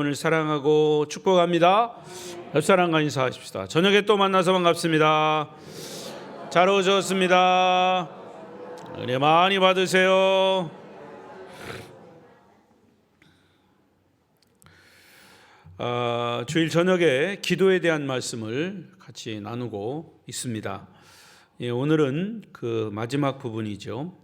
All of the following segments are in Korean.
오늘 사랑하고 축복합니다. 옆 사람과 인사하십시다. 저녁에 또 만나서 반갑습니다. 잘 오셨습니다. 은혜 많이 받으세요. 주일 저녁에 기도에 대한 말씀을 같이 나누고 있습니다. 오늘은 그 마지막 부분이죠.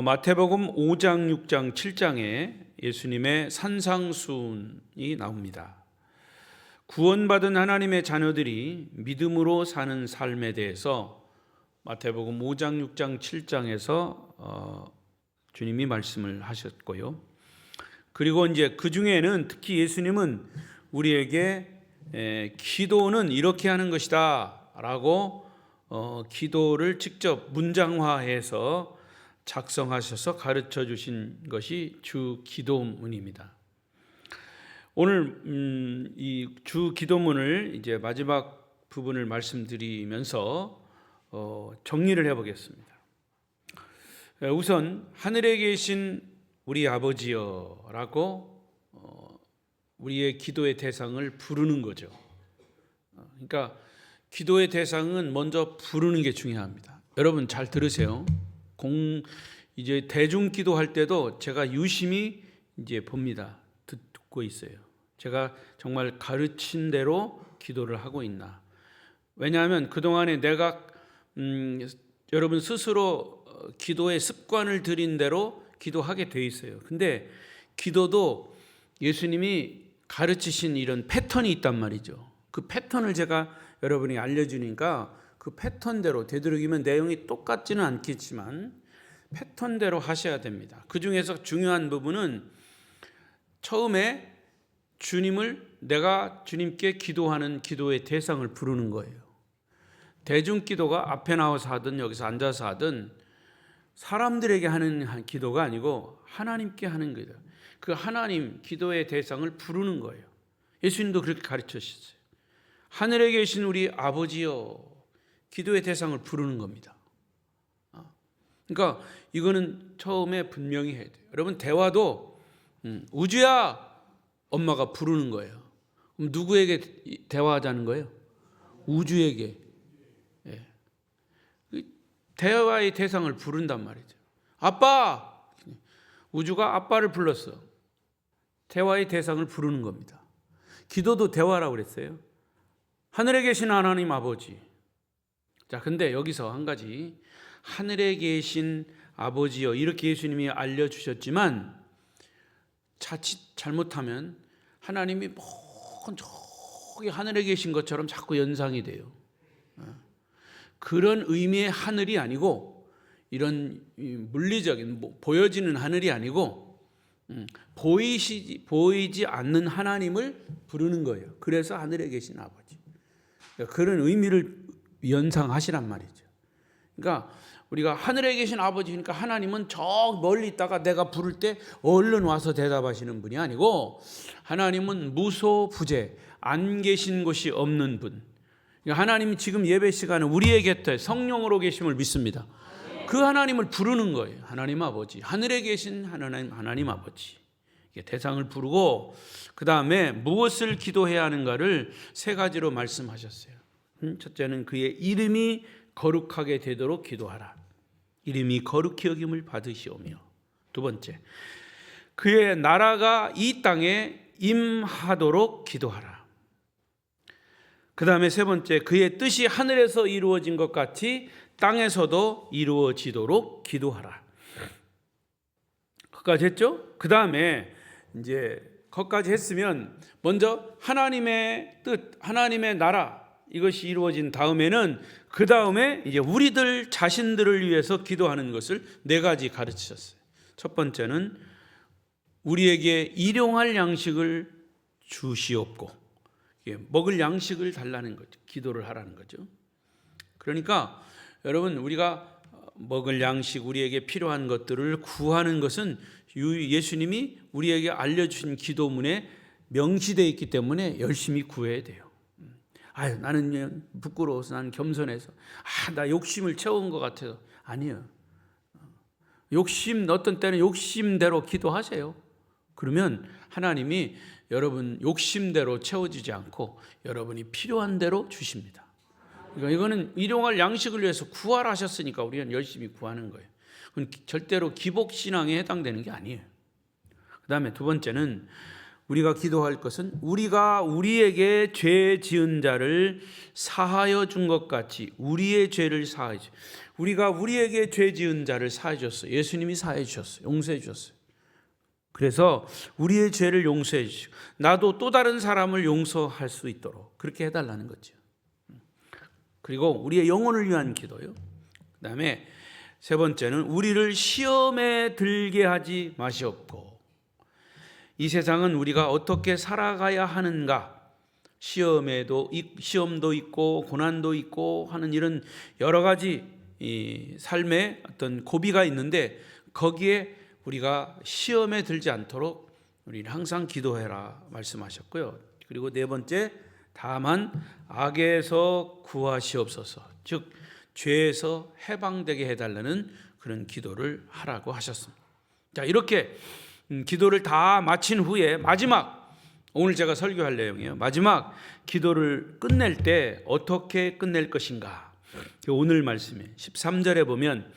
마태복음 5장, 6장, 7장에 예수님의 산상수훈이 나옵니다. 구원받은 하나님의 자녀들이 믿음으로 사는 삶에 대해서 마태복음 5장, 6장, 7장에서 주님이 말씀을 하셨고요. 그리고 이제 그 중에는 특히 예수님은 우리에게 기도는 이렇게 하는 것이다 라고 기도를 직접 문장화해서 작성하셔서 가르쳐 주신 것이 주 기도문입니다. 오늘 이 주 기도문을 이제 마지막 부분을 말씀드리면서 정리를 해보겠습니다. 우선 하늘에 계신 우리 아버지여라고 우리의 기도의 대상을 부르는 거죠. 그러니까 기도의 대상은 먼저 부르는 게 중요합니다. 여러분 잘 들으세요. 이제 대중 기도할 때도 제가 유심히 이제 봅니다. 듣고 있어요. 제가 정말 가르친 대로 기도를 하고 있나. 왜냐하면 그동안에 내가 여러분 스스로 기도의 습관을 들인 대로 기도하게 돼 있어요. 근데 기도도 예수님이 가르치신 이런 패턴이 있단 말이죠. 그 패턴을 제가 여러분이 알려주니까 그 패턴대로 되도록이면 내용이 똑같지는 않겠지만 패턴대로 하셔야 됩니다. 그 중에서 중요한 부분은 처음에 내가 주님께 기도하는 기도의 대상을 부르는 거예요. 대중기도가 앞에 나와서 하든 여기서 앉아서 하든 사람들에게 하는 기도가 아니고 하나님께 하는 거예요. 그 하나님 기도의 대상을 부르는 거예요. 예수님도 그렇게 가르치셨어요. 하늘에 계신 우리 아버지여, 기도의 대상을 부르는 겁니다. 그러니까 이거는 처음에 분명히 해야 돼요. 여러분 대화도 우주야 엄마가 부르는 거예요. 그럼 누구에게 대화하자는 거예요? 우주에게. 대화의 대상을 부른단 말이죠. 아빠! 우주가 아빠를 불렀어. 대화의 대상을 부르는 겁니다. 기도도 대화라고 그랬어요. 하늘에 계신 하나님 아버지. 자, 근데 여기서 한 가지, 하늘에 계신 아버지여 이렇게 예수님이 알려주셨지만 자칫 잘못하면 하나님이 먼 저기 하늘에 계신 것처럼 자꾸 연상이 돼요. 그런 의미의 하늘이 아니고 이런 물리적인 보여지는 하늘이 아니고 보이지 않는 하나님을 부르는 거예요. 그래서 하늘에 계신 아버지. 그런 의미를 연상하시란 말이죠. 그러니까 우리가 하늘에 계신 아버지니까 하나님은 저 멀리 있다가 내가 부를 때 얼른 와서 대답하시는 분이 아니고 하나님은 무소부재, 안 계신 곳이 없는 분. 그러니까 하나님이 지금 예배 시간에 우리의 곁에 성령으로 계심을 믿습니다. 그 하나님을 부르는 거예요. 하나님 아버지, 하늘에 계신 하나님 아버지. 대상을 부르고 그 다음에 무엇을 기도해야 하는가를 세 가지로 말씀하셨어요. 첫째는 그의 이름이 거룩하게 되도록 기도하라. 이름이 거룩히 여김을 받으시오며. 두 번째, 그의 나라가 이 땅에 임하도록 기도하라. 그 다음에 세 번째, 그의 뜻이 하늘에서 이루어진 것 같이 땅에서도 이루어지도록 기도하라. 거기까지 했죠? 그 다음에 이제 거기까지 했으면 먼저 하나님의 뜻, 하나님의 나라 이것이 이루어진 다음에는 그 다음에 이제 우리들 자신들을 위해서 기도하는 것을 네 가지 가르치셨어요. 첫 번째는 우리에게 일용할 양식을 주시옵고, 먹을 양식을 달라는 거죠. 기도를 하라는 거죠. 그러니까 여러분 우리가 먹을 양식, 우리에게 필요한 것들을 구하는 것은 예수님이 우리에게 알려주신 기도문에 명시되어 있기 때문에 열심히 구해야 돼요. 나는 부끄러워서, 나는 겸손해서, 나 욕심을 채운 것 같아서. 아니에요. 어떤 때는 욕심대로 기도하세요. 그러면 하나님이 여러분 욕심대로 채워지지 않고 여러분이 필요한 대로 주십니다. 그러니까 이거는 일용할 양식을 위해서 구하셨으니까 우리는 열심히 구하는 거예요. 그건 절대로 기복신앙에 해당되는 게 아니에요. 그 다음에 두 번째는 우리가 기도할 것은 우리가 우리에게 죄 지은 자를 사하여 준 것 같이 우리의 죄를 사하여 주. 우리가 우리에게 죄 지은 자를 사하여 줬어요. 예수님이 사하여 주셨어요. 용서해 주셨어요. 그래서 우리의 죄를 용서해 주시고 나도 또 다른 사람을 용서할 수 있도록 그렇게 해달라는 거죠. 그리고 우리의 영혼을 위한 기도요. 그 다음에 세 번째는 우리를 시험에 들게 하지 마시옵고. 이 세상은 우리가 어떻게 살아가야 하는가, 시험도 있고 고난도 있고 하는 이런 여러 가지 이 삶의 어떤 고비가 있는데 거기에 우리가 시험에 들지 않도록 우리는 항상 기도해라 말씀하셨고요. 그리고 네 번째, 다만 악에서 구하시옵소서, 즉 죄에서 해방되게 해달라는 그런 기도를 하라고 하셨습니다. 자, 이렇게 기도를 다 마친 후에 마지막, 오늘 제가 설교할 내용이에요. 마지막 기도를 끝낼 때 어떻게 끝낼 것인가. 오늘 말씀에 13절에 보면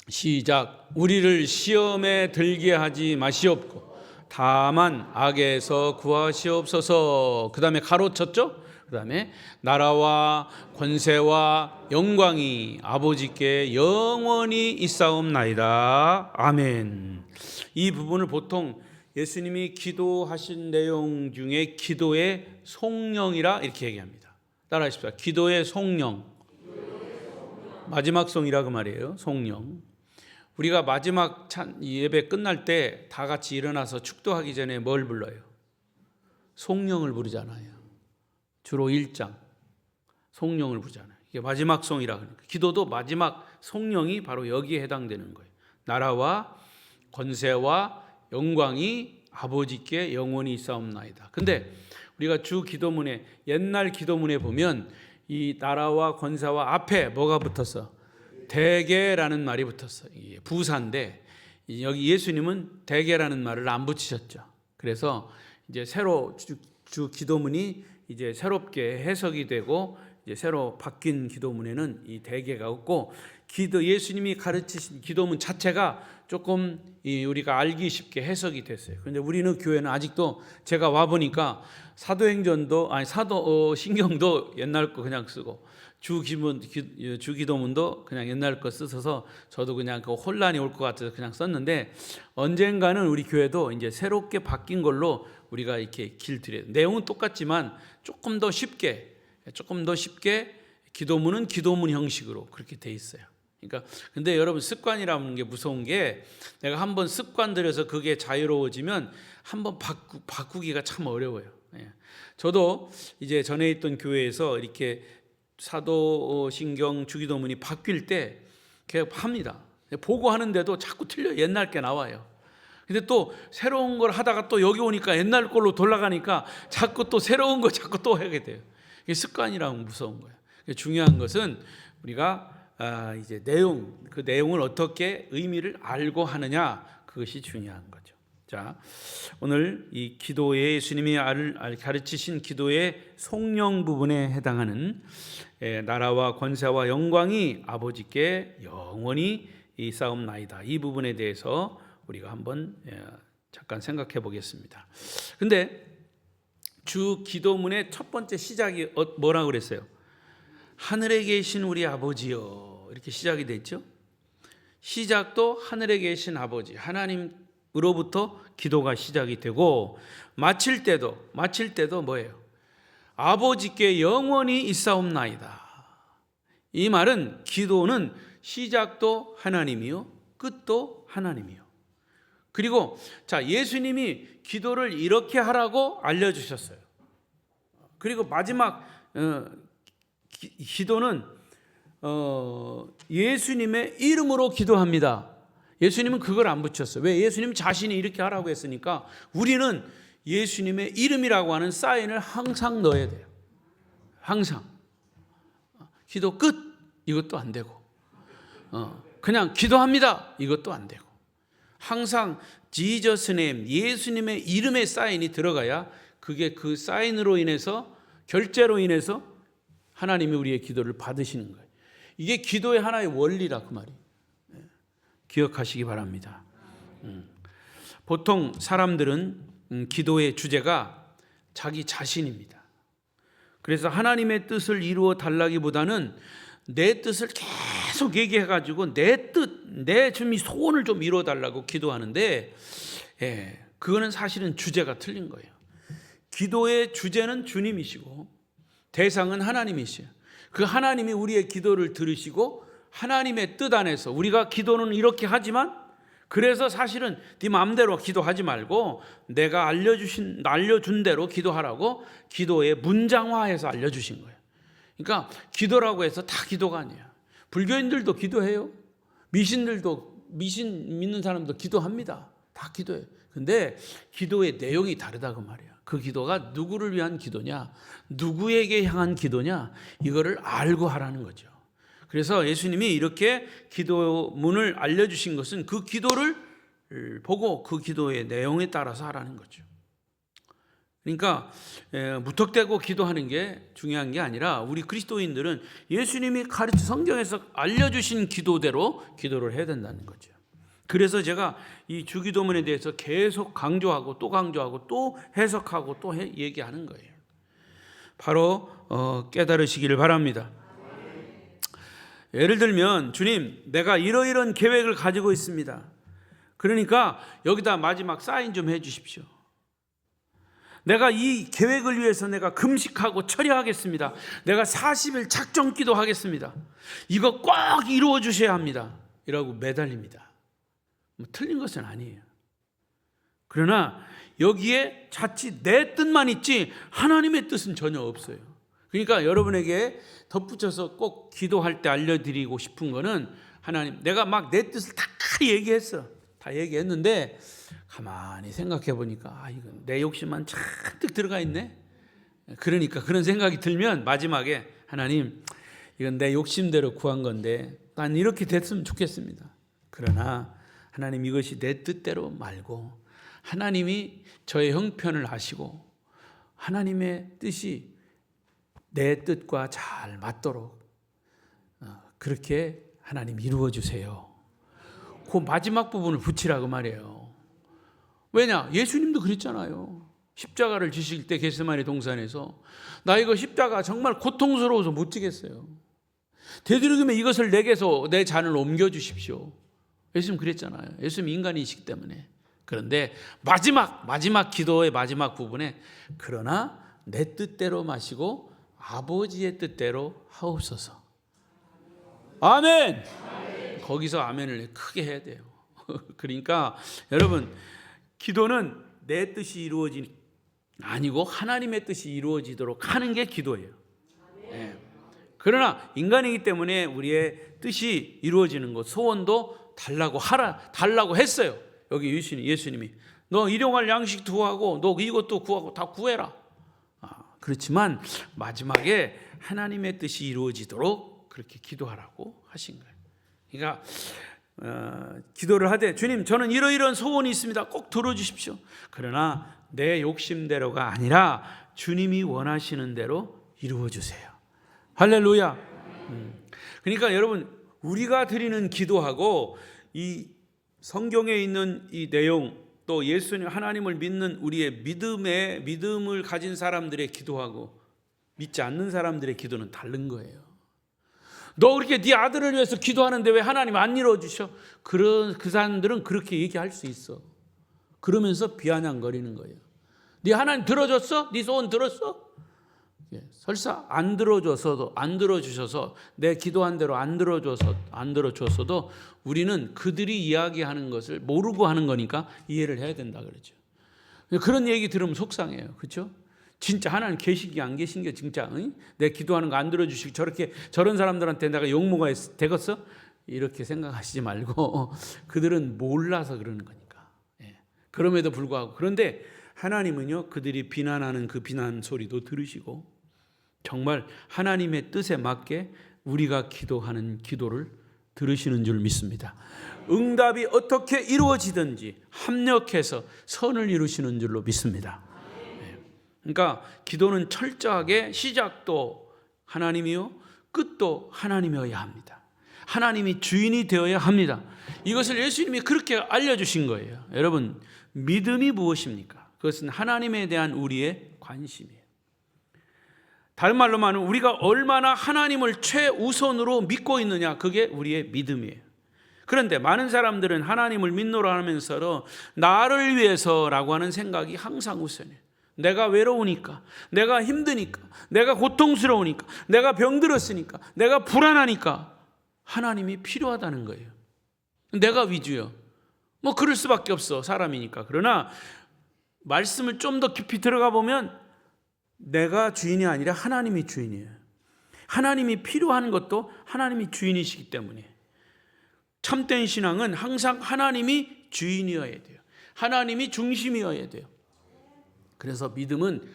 시작. 우리를 시험에 들게 하지 마시옵고 다만 악에서 구하시옵소서. 그 다음에 가로쳤죠. 그 다음에 나라와 권세와 영광이 아버지께 영원히 있사옵나이다. 아멘. 이 부분을 보통 예수님이 기도하신 내용 중에 기도의 송령이라 이렇게 얘기합니다. 따라하십시오. 기도의 송령. 마지막 송이라 그 말이에요. 송령. 우리가 마지막 예배 끝날 때 다 같이 일어나서 축도하기 전에 뭘 불러요? 송령을 부르잖아요. 주로 1장 송령을 부르잖아요. 이게 마지막 송이라 그러니까 기도도 마지막 송령이 바로 여기에 해당되는 거예요. 나라와 권세와 영광이 아버지께 영원히 있사옵나이다. 근데 우리가 주 기도문에 옛날 기도문에 보면 이 나라와 권세와 앞에 뭐가 붙었어? 대개라는 말이 붙었어. 이게 부사인데 여기 예수님은 대개라는 말을 안 붙이셨죠. 그래서 이제 새로 주 기도문이 이제 새롭게 해석이 되고 이제 새로 바뀐 기도문에는 이 대개가 없고 예수님이 가르치신 기도문 자체가 조금 우리가 알기 쉽게 해석이 됐어요. 그런데 우리는 교회는 아직도 제가 와 보니까 신경도 옛날 거 그냥 쓰고 주 기도문도 그냥 옛날 거 써서 저도 그냥 그 혼란이 올 것 같아서 그냥 썼는데 언젠가는 우리 교회도 이제 새롭게 바뀐 걸로 우리가 이렇게 길들여요. 내용은 똑같지만 조금 더 쉽게 기도문은 기도문 형식으로 그렇게 돼 있어요. 그러니까 근데 여러분 습관이라는 게 무서운 게 내가 한번 습관 들여서 그게 자유로워지면 한번 바꾸기가 참 어려워요. 저도 이제 전에 있던 교회에서 이렇게 사도신경 주기도문이 바뀔 때 그냥 합니다. 보고 하는데도 자꾸 틀려. 옛날 게 나와요. 근데 또 새로운 걸 하다가 또 여기 오니까 옛날 걸로 돌아가니까 자꾸 또 새로운 거 자꾸 또 하게 돼요. 이게 습관이라면 무서운 거예요. 중요한 것은 우리가 이제 그 내용을 어떻게 의미를 알고 하느냐, 그것이 중요한 거죠. 자, 오늘 이 기도에 예수님이 가르치신 기도의 송령 부분에 해당하는 나라와 권세와 영광이 아버지께 영원히 있사옵나이다. 이 부분에 대해서 우리가 한번 잠깐 생각해 보겠습니다. 근데 주 기도문의 첫 번째 시작이 뭐라고 그랬어요? 하늘에 계신 우리 아버지요, 이렇게 시작이 됐죠. 시작도 하늘에 계신 아버지 하나님으로부터 기도가 시작이 되고 마칠 때도 뭐예요? 아버지께 영원히 있사옵나이다. 이 말은 기도는 시작도 하나님이요 끝도 하나님이요. 그리고 자, 예수님이 기도를 이렇게 하라고 알려주셨어요. 그리고 마지막 기도는 예수님의 이름으로 기도합니다. 예수님은 그걸 안 붙였어요. 왜? 예수님 자신이 이렇게 하라고 했으니까 우리는 예수님의 이름이라고 하는 사인을 항상 넣어야 돼요. 항상. 기도 끝 이것도 안 되고 그냥 기도합니다 이것도 안 되고 항상 Jesus name, 예수님의 이름의 사인이 들어가야 그게 그 사인으로 인해서, 결제로 인해서 하나님이 우리의 기도를 받으시는 거예요. 이게 기도의 하나의 원리라 그 말이에요. 기억하시기 바랍니다. 보통 사람들은 기도의 주제가 자기 자신입니다. 그래서 하나님의 뜻을 이루어 달라기보다는 내 뜻을 계속 얘기해가지고 내 뜻, 내 좀 소원을 좀 이루어 달라고 기도하는데, 그거는 사실은 주제가 틀린 거예요. 기도의 주제는 주님이시고 대상은 하나님이시요. 그 하나님이 우리의 기도를 들으시고 하나님의 뜻 안에서 우리가 기도는 이렇게 하지만, 그래서 사실은 네 마음대로 기도하지 말고 내가 알려준 대로 기도하라고 기도의 문장화해서 알려주신 거예요. 그러니까 기도라고 해서 다 기도가 아니에요. 불교인들도 기도해요. 미신들도, 미신 믿는 사람도 기도합니다. 다 기도해요. 근데 기도의 내용이 다르다 그 말이에요. 그 기도가 누구를 위한 기도냐, 누구에게 향한 기도냐, 이거를 알고 하라는 거죠. 그래서 예수님이 이렇게 기도문을 알려주신 것은 그 기도를 보고 그 기도의 내용에 따라서 하라는 거죠. 그러니까 무턱대고 기도하는 게 중요한 게 아니라 우리 그리스도인들은 예수님이 성경에서 알려주신 기도대로 기도를 해야 된다는 거죠. 그래서 제가 이 주기도문에 대해서 계속 강조하고 또 해석하고 또 얘기하는 거예요. 바로 깨달으시기를 바랍니다. 예를 들면, 주님, 내가 이러이러한 계획을 가지고 있습니다. 그러니까 여기다 마지막 사인 좀 해 주십시오. 내가 이 계획을 위해서 내가 금식하고 철야하겠습니다. 내가 40일 작정 기도하겠습니다. 이거 꼭 이루어 주셔야 합니다. 이라고 매달립니다. 틀린 것은 아니에요. 그러나 여기에 자칫 내 뜻만 있지 하나님의 뜻은 전혀 없어요. 그러니까 여러분에게 덧붙여서 꼭 기도할 때 알려드리고 싶은 거는, 하나님, 내가 막 내 뜻을 다 얘기했어. 다 얘기했는데 가만히 생각해 보니까 이건 내 욕심만 잔뜩 들어가 있네. 그러니까 그런 생각이 들면 마지막에, 하나님, 이건 내 욕심대로 구한 건데 난 이렇게 됐으면 좋겠습니다. 그러나 하나님, 이것이 내 뜻대로 말고 하나님이 저의 형편을 아시고 하나님의 뜻이 내 뜻과 잘 맞도록 그렇게 하나님 이루어 주세요. 그 마지막 부분을 붙이라고 말이에요. 왜냐? 예수님도 그랬잖아요. 십자가를 지실 때 겟세마네 동산에서, 나 이거 십자가 정말 고통스러워서 못 지겠어요. 되도록이면 이것을 내게서 내 잔을 옮겨 주십시오. 예수님 그랬잖아요. 예수님 인간이시기 때문에. 그런데 마지막 기도의 마지막 부분에, 그러나 내 뜻대로 마시고 아버지의 뜻대로 하옵소서. 아멘. 거기서 아멘을 크게 해야 돼요. 그러니까 여러분, 기도는 내 뜻이 이루어지니 아니고 하나님의 뜻이 이루어지도록 하는 게 기도예요. 그러나 인간이기 때문에 우리의 뜻이 이루어지는 것, 소원도 달라고 했어요. 여기 예수님이 너 일용할 양식 구하고 너 이것도 구하고 다 구해라. 그렇지만 마지막에 하나님의 뜻이 이루어지도록 그렇게 기도하라고 하신 거예요. 그러니까 기도를 하되, 주님, 저는 이러이러한 소원이 있습니다. 꼭 들어주십시오. 그러나 내 욕심대로가 아니라 주님이 원하시는 대로 이루어 주세요. 할렐루야. 그러니까 여러분, 우리가 드리는 기도하고 이 성경에 있는 이 내용, 또 예수님 하나님을 믿는 우리의 믿음을 가진 사람들의 기도하고 믿지 않는 사람들의 기도는 다른 거예요. 너 그렇게 네 아들을 위해서 기도하는데 왜 하나님 안 이루어주셔? 그 사람들은 그렇게 얘기할 수 있어. 그러면서 비아냥거리는 거예요. 네 하나님 들어줬어? 네 소원 들었어? 설사 안 들어주셔서 내 기도한 대로 안 들어줬어도 우리는 그들이 이야기하는 것을 모르고 하는 거니까 이해를 해야 된다 그러죠. 그런 얘기 들으면 속상해요. 그렇죠? 진짜 하나님 계시기 안 계신 게 진짜, 내 기도하는 거 안 들어주시고 저런 사람들한테 내가 용모가 되겠어? 이렇게 생각하시지 말고 그들은 몰라서 그러는 거니까. 그럼에도 불구하고, 그런데 하나님은요, 그들이 비난하는 그 비난 소리도 들으시고 정말 하나님의 뜻에 맞게 우리가 기도하는 기도를 들으시는 줄 믿습니다. 응답이 어떻게 이루어지든지 합력해서 선을 이루시는 줄로 믿습니다. 그러니까 기도는 철저하게 시작도 하나님이요 끝도 하나님이어야 합니다. 하나님이 주인이 되어야 합니다. 이것을 예수님이 그렇게 알려주신 거예요. 여러분, 믿음이 무엇입니까? 그것은 하나님에 대한 우리의 관심이에요. 다른 말로 말하면 우리가 얼마나 하나님을 최우선으로 믿고 있느냐, 그게 우리의 믿음이에요. 그런데 많은 사람들은 하나님을 믿노라 하면서 나를 위해서라고 하는 생각이 항상 우선이에요. 내가 외로우니까, 내가 힘드니까, 내가 고통스러우니까, 내가 병들었으니까, 내가 불안하니까 하나님이 필요하다는 거예요. 내가 위주요. 뭐 그럴 수밖에 없어, 사람이니까. 그러나 말씀을 좀 더 깊이 들어가 보면 내가 주인이 아니라 하나님이 주인이에요. 하나님이 필요한 것도 하나님이 주인이시기 때문에 참된 신앙은 항상 하나님이 주인이어야 돼요. 하나님이 중심이어야 돼요. 그래서 믿음은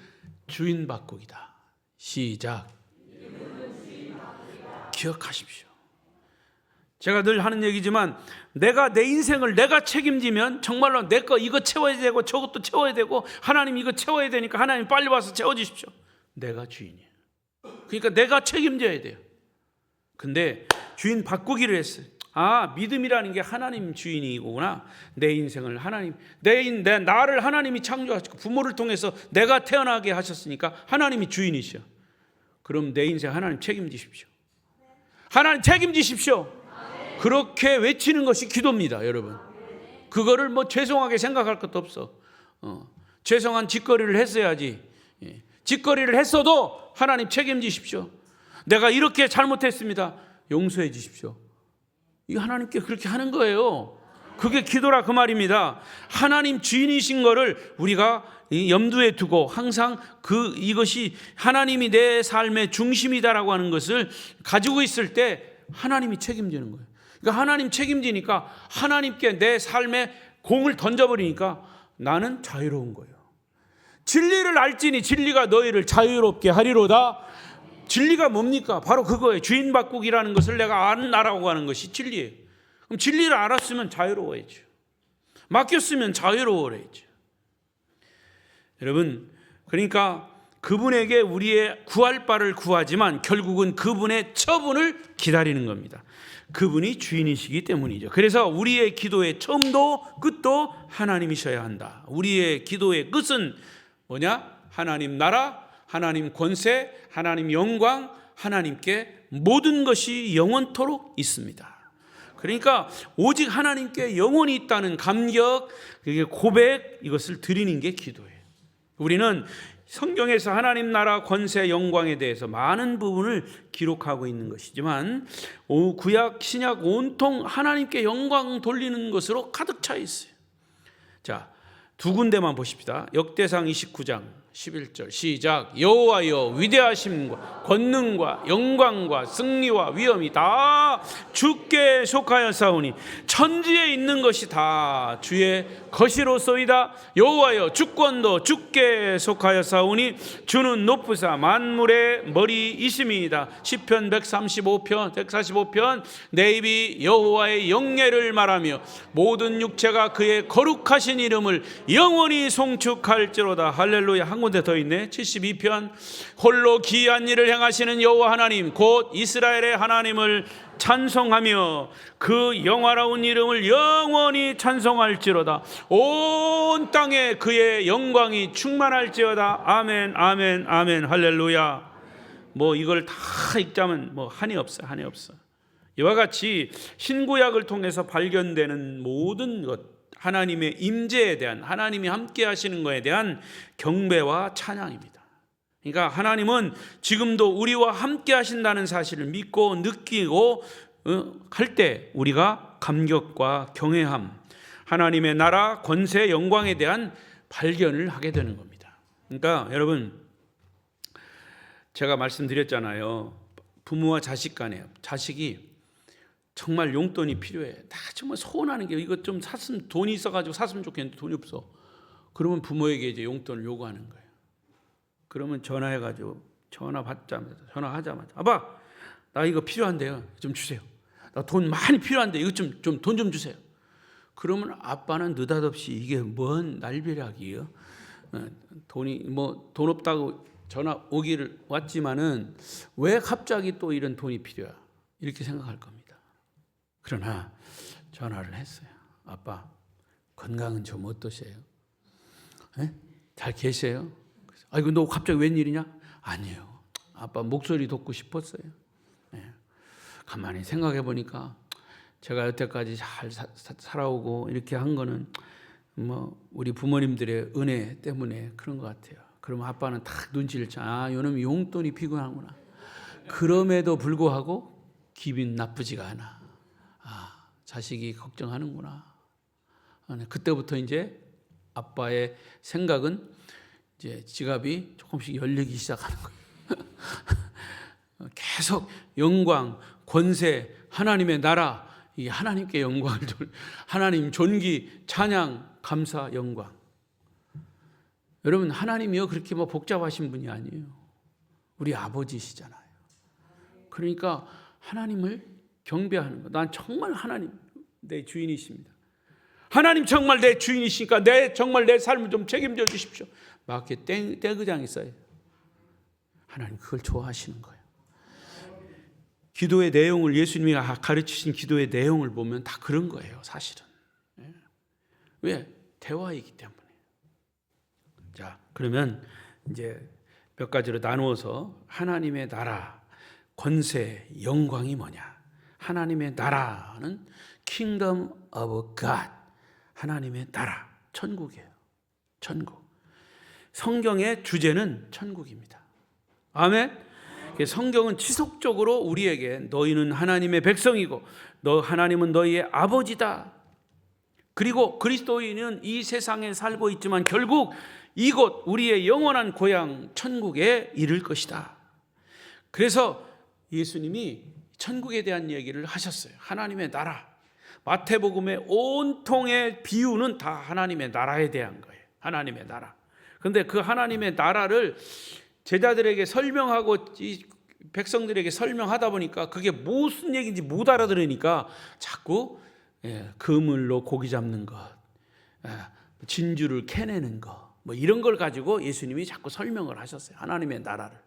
주인 바꾸기다. 시작. 기억하십시오. 제가 늘 하는 얘기지만 내가 내 인생을 내가 책임지면 정말로 내 거 이거 채워야 되고 저것도 채워야 되고 하나님 이거 채워야 되니까 하나님 빨리 와서 채워주십시오. 내가 주인이에요. 그러니까 내가 책임져야 돼요. 근데 주인 바꾸기를 했어요. 아, 믿음이라는 게 하나님 주인이구나. 내 인생을 하나님, 나를 하나님이 창조하시고 부모를 통해서 내가 태어나게 하셨으니까 하나님이 주인이셔. 그럼 내 인생 하나님 책임지십시오. 하나님 책임지십시오. 그렇게 외치는 것이 기도입니다, 여러분. 그거를 뭐 죄송하게 생각할 것도 없어. 죄송한 짓거리를 했어야지. 짓거리를 했어도 하나님 책임지십시오. 내가 이렇게 잘못했습니다. 용서해 주십시오. 이거 하나님께 그렇게 하는 거예요. 그게 기도라 그 말입니다. 하나님 주인이신 거를 우리가 염두에 두고 항상 이것이 하나님이 내 삶의 중심이다라고 하는 것을 가지고 있을 때 하나님이 책임지는 거예요. 그러니까 하나님 책임지니까 하나님께 내 삶의 공을 던져버리니까 나는 자유로운 거예요. 진리를 알지니 진리가 너희를 자유롭게 하리로다. 진리가 뭡니까? 바로 그거예요. 주인 바꾸기라는 것을 내가 알라고 하는 것이 진리예요. 그럼 진리를 알았으면 자유로워야죠. 맡겼으면 자유로워야죠. 여러분, 그러니까 그분에게 우리의 구할 바를 구하지만 결국은 그분의 처분을 기다리는 겁니다. 그분이 주인이시기 때문이죠. 그래서 우리의 기도의 처음도 끝도 하나님이셔야 한다. 우리의 기도의 끝은 뭐냐? 하나님 나라, 하나님 권세, 하나님 영광, 하나님께 모든 것이 영원토록 있습니다. 그러니까 오직 하나님께 영원히 있다는 감격, 고백, 이것을 드리는 게 기도예요. 우리는 성경에서 하나님 나라 권세 영광에 대해서 많은 부분을 기록하고 있는 것이지만 구약 신약 온통 하나님께 영광 돌리는 것으로 가득 차 있어요. 자, 두 군데만 보십시다. 역대상 29장 11절 시작. 여호와여 위대하심과 권능과 영광과 승리와 위엄이 다 주께 속하였사오니 천지에 있는 것이 다 주의 것이로소이다. 여호와여 주권도 주께 속하였사오니 주는 높으사 만물의 머리이심이다. 시편 145편 내 입이 여호와의 영예를 말하며 모든 육체가 그의 거룩하신 이름을 영원히 송축할지로다. 할렐루야. 한 군데 더 있네. 72편 홀로 기이한 일을 행하시는 여호와 하나님 곧 이스라엘의 하나님을 찬송하며 그 영화로운 이름을 영원히 찬송할지로다. 온 땅에 그의 영광이 충만할지어다. 아멘 아멘 아멘 할렐루야. 뭐 이걸 다 읽자면 뭐 한이 없어. 이와 같이 신구약을 통해서 발견되는 모든 것, 하나님의 임재에 대한, 하나님이 함께 하시는 것에 대한 경배와 찬양입니다. 그러니까 하나님은 지금도 우리와 함께 하신다는 사실을 믿고 느끼고 할 때 우리가 감격과 경외함, 하나님의 나라, 권세, 영광에 대한 발견을 하게 되는 겁니다. 그러니까 여러분, 제가 말씀드렸잖아요. 부모와 자식 간에 자식이 정말 용돈이 필요해. 나 정말 소원하는 게 이것 좀 샀으면, 돈이 있어가지고 샀으면 좋겠는데 돈이 없어. 그러면 부모에게 이제 용돈을 요구하는 거예요. 그러면 전화해가지고 전화하자마자 아빠 나 이거 필요한데요. 좀 주세요. 나 돈 많이 필요한데 이것 좀 돈 좀 주세요. 그러면 아빠는 느닷없이 이게 뭔 날벼락이에요. 돈이 돈 없다고 전화 오기를 왔지만은 왜 갑자기 또 이런 돈이 필요해? 이렇게 생각할 겁니다. 그러나 전화를 했어요. 아빠, 건강은 좀 어떠세요? 잘 계세요? 아이고, 너 갑자기 웬일이냐? 아니에요. 아빠 목소리 듣고 싶었어요. 가만히 생각해 보니까 제가 여태까지 잘 살아오고 이렇게 한 거는 우리 부모님들의 은혜 때문에 그런 것 같아요. 그러면 아빠는 딱 눈치를 요놈이 용돈이 피곤하구나. 그럼에도 불구하고 기분 나쁘지가 않아. 자식이 걱정하는구나. 그때부터 이제 아빠의 생각은 이제 지갑이 조금씩 열리기 시작하는 거예요. 계속 영광, 권세, 하나님의 나라, 이 하나님께 영광을 하나님 존귀, 찬양, 감사, 영광. 여러분, 하나님이요 그렇게 복잡하신 분이 아니에요. 우리 아버지시잖아요. 그러니까 하나님을 경배하는 거. 난 정말 하나님 내 주인이십니다. 하나님 정말 내 주인이시니까 정말 내 삶을 좀 책임져 주십시오. 막 이렇게 떼그장이 써요. 하나님 그걸 좋아하시는 거예요. 기도의 내용을 예수님이 가르치신 기도의 내용을 보면 다 그런 거예요, 사실은. 왜? 대화이기 때문에. 자, 그러면 이제 몇 가지로 나누어서 하나님의 나라, 권세, 영광이 뭐냐? 하나님의 나라는 Kingdom of God, 하나님의 나라, 천국이에요. 천국. 성경의 주제는 천국입니다. 아멘. 성경은 지속적으로 우리에게 너희는 하나님의 백성이고 하나님은 너희의 아버지다. 그리고 그리스도인은 이 세상에 살고 있지만 결국 이곳 우리의 영원한 고향 천국에 이를 것이다. 그래서 예수님이 천국에 대한 얘기를 하셨어요. 하나님의 나라. 마태복음의 온통의 비유는 다 하나님의 나라에 대한 거예요. 하나님의 나라. 그런데 그 하나님의 나라를 제자들에게 설명하고 이 백성들에게 설명하다 보니까 그게 무슨 얘기인지 못 알아들으니까 자꾸 그물로 고기 잡는 것, 진주를 캐내는 것, 이런 걸 가지고 예수님이 자꾸 설명을 하셨어요. 하나님의 나라를.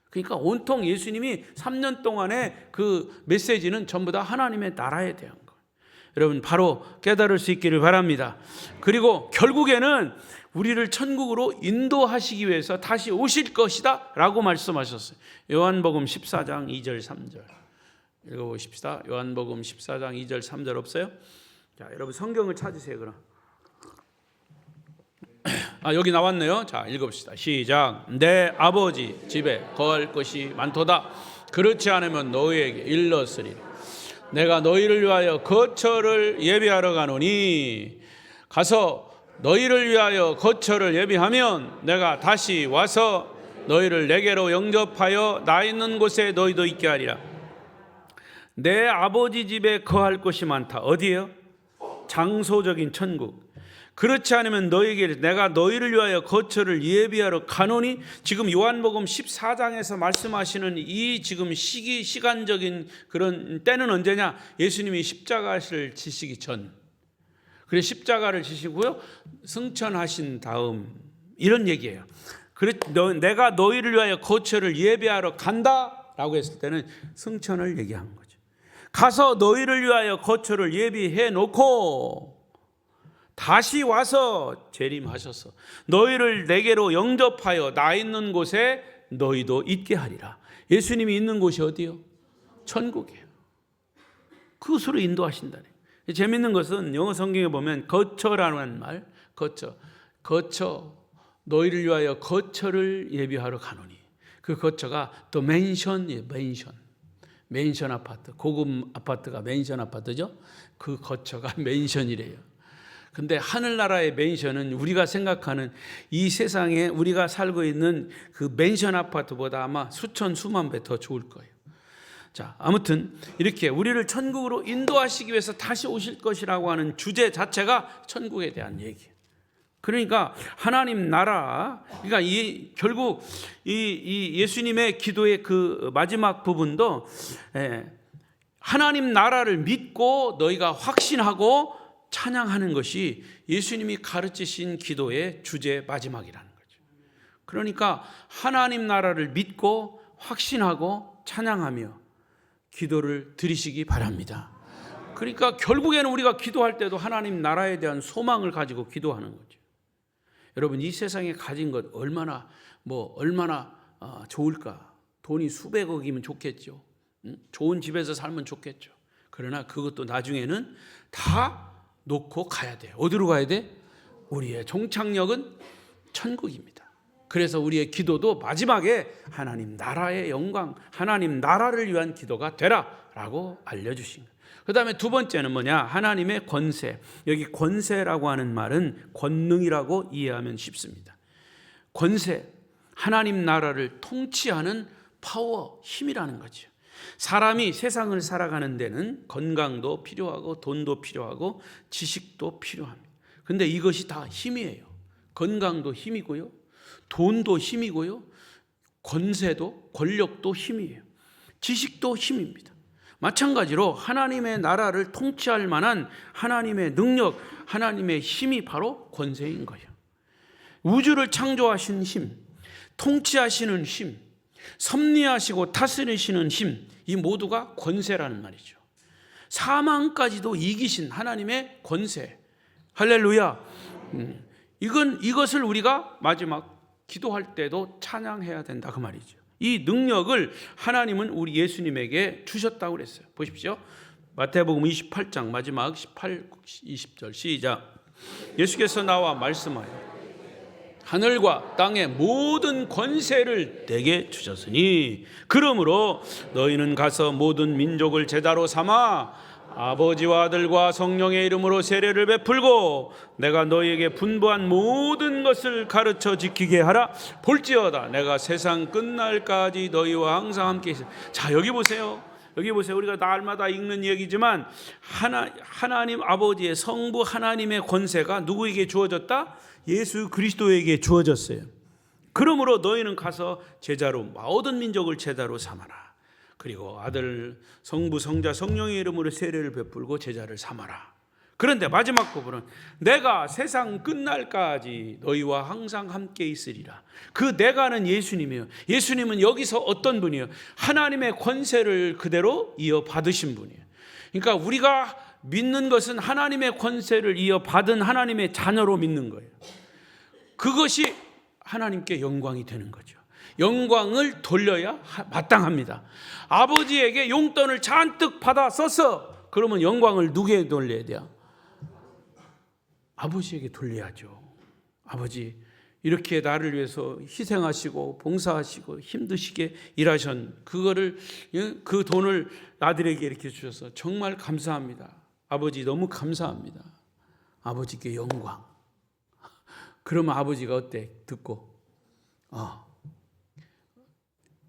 그러니까 온통 예수님이 3년 동안의 그 메시지는 전부 다 하나님의 나라에 대한 거예요. 여러분 바로 깨달을 수 있기를 바랍니다. 그리고 결국에는 우리를 천국으로 인도하시기 위해서 다시 오실 것이다 라고 말씀하셨어요. 요한복음 14장 2절 3절 읽어보십시다. 요한복음 14장 2절 3절 없어요? 자, 여러분 성경을 찾으세요. 그럼 여기 나왔네요. 자, 읽어봅시다. 시작. 내 아버지 집에 거할 것이 많도다. 그렇지 않으면 너희에게 일렀으리. 내가 너희를 위하여 거처를 예비하러 가노니 가서 너희를 위하여 거처를 예비하면 내가 다시 와서 너희를 내게로 영접하여 나 있는 곳에 너희도 있게 하리라. 내 아버지 집에 거할 곳이 많다. 어디예요? 장소적인 천국. 그렇지 않으면 너희에게 내가 너희를 위하여 거처를 예비하러 가노니, 지금 요한복음 14장에서 말씀하시는 이 지금 시간적인 그런 때는 언제냐? 예수님이 십자가를 지시기 전. 그래 십자가를 지시고요 승천하신 다음 이런 얘기예요. 그래 내가 너희를 위하여 거처를 예비하러 간다라고 했을 때는 승천을 얘기한 거죠. 가서 너희를 위하여 거처를 예비해 놓고 다시 와서 재림하셔서 너희를 내게로 영접하여 나 있는 곳에 너희도 있게 하리라. 예수님이 있는 곳이 어디요? 천국이에요. 그곳으로 인도하신다네. 재밌는 것은 영어 성경에 보면 거처라는 말, 거처, 너희를 위하여 거처를 예비하러 가노니, 그 거처가 또 맨션이에요. 맨션 아파트, 고급 아파트가 맨션 아파트죠. 그 거처가 맨션이래요. 근데 하늘나라의 맨션은 우리가 생각하는 이 세상에 우리가 살고 있는 그 맨션 아파트보다 아마 수만 배 더 좋을 거예요. 자, 아무튼 이렇게 우리를 천국으로 인도하시기 위해서 다시 오실 것이라고 하는 주제 자체가 천국에 대한 얘기예요. 그러니까 하나님 나라, 그러니까 결국 이 예수님의 기도의 그 마지막 부분도 하나님 나라를 믿고 너희가 확신하고 찬양하는 것이 예수님이 가르치신 기도의 주제 마지막이라는 거죠. 그러니까 하나님 나라를 믿고 확신하고 찬양하며 기도를 드리시기 바랍니다. 그러니까 결국에는 우리가 기도할 때도 하나님 나라에 대한 소망을 가지고 기도하는 거죠. 여러분, 이 세상에 가진 것 얼마나 좋을까? 돈이 수백억이면 좋겠죠. 좋은 집에서 살면 좋겠죠. 그러나 그것도 나중에는 다 놓고 가야 돼요. 어디로 가야 돼? 우리의 종착역은 천국입니다. 그래서 우리의 기도도 마지막에 하나님 나라의 영광, 하나님 나라를 위한 기도가 되라라고 알려주신 거예요. 그 다음에 두 번째는 뭐냐? 하나님의 권세. 여기 권세라고 하는 말은 권능이라고 이해하면 쉽습니다. 권세, 하나님 나라를 통치하는 파워, 힘이라는 거죠. 사람이 세상을 살아가는 데는 건강도 필요하고 돈도 필요하고 지식도 필요합니다. 그런데 이것이 다 힘이에요. 건강도 힘이고요, 돈도 힘이고요, 권세도, 권력도 힘이에요. 지식도 힘입니다. 마찬가지로 하나님의 나라를 통치할 만한 하나님의 능력, 하나님의 힘이 바로 권세인 거예요. 우주를 창조하신 힘, 통치하시는 힘, 섭리하시고 다스리시는 힘, 이 모두가 권세라는 말이죠. 사망까지도 이기신 하나님의 권세. 할렐루야. 이것을 우리가 마지막 기도할 때도 찬양해야 된다 그 말이죠. 이 능력을 하나님은 우리 예수님에게 주셨다고 그랬어요. 보십시오. 마태복음 28장 마지막 18, 20절 시작. 예수께서 나와 말씀하여 하늘과 땅의 모든 권세를 내게 주셨으니 그러므로 너희는 가서 모든 민족을 제자로 삼아 아버지와 아들과 성령의 이름으로 세례를 베풀고 내가 너희에게 분부한 모든 것을 가르쳐 지키게 하라. 볼지어다 내가 세상 끝날까지 너희와 항상 함께 있으리라. 자, 여기 보세요. 우리가 날마다 읽는 얘기지만 하나님 아버지의 성부 하나님의 권세가 누구에게 주어졌다? 예수 그리스도에게 주어졌어요. 그러므로 너희는 가서 제자로 모든 민족을 제자로 삼아라. 그리고 아들, 성부, 성자, 성령의 이름으로 세례를 베풀고 제자를 삼아라. 그런데 마지막 부분은 내가 세상 끝날까지 너희와 항상 함께 있으리라. 그 내가는 예수님이에요. 예수님은 여기서 어떤 분이에요? 하나님의 권세를 그대로 이어받으신 분이에요. 그러니까 우리가 믿는 것은 하나님의 권세를 이어받은 하나님의 자녀로 믿는 거예요. 그것이 하나님께 영광이 되는 거죠. 영광을 돌려야 마땅합니다. 아버지에게 용돈을 잔뜩 받아 써서 그러면 영광을 누구에게 돌려야 돼요? 아버지에게 돌려야죠. 아버지, 이렇게 나를 위해서 희생하시고 봉사하시고 힘드시게 일하신 그거를, 그 돈을 아들에게 이렇게 주셔서 정말 감사합니다. 아버지 너무 감사합니다. 아버지께 영광. 그러면 아버지가 어때? 듣고